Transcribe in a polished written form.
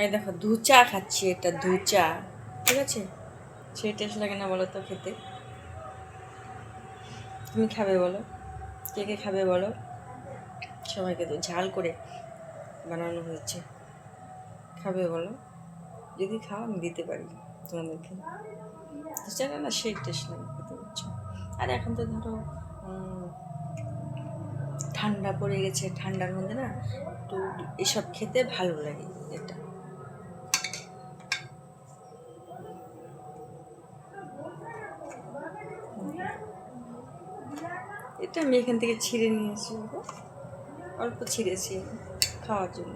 এই দেখো ধুচা খাচ্ছি, এটা ধুচা, ঠিক আছে? সেই টেস্ট লাগে না বলো তো খেতে? তুমি খাবে বলো? কে কে খাবে বলো? সবাইকে তো ঝাল করে বানানো হয়েছে, খাবে বলো? যদি খাও আমি দিতে পারি তোমাদেরকে। ধুচাটা না সেই টেস্ট লাগে খেতে, বুঝছো? আর এখন তো ধরো ঠান্ডা পড়ে গেছে, ঠান্ডার মধ্যে না একটু এসব খেতে ভালো লাগে। এটা এটা আমি এখান থেকে ছিঁড়ে নিয়েছি, অল্প ছিঁড়েছি খাওয়ার জন্য।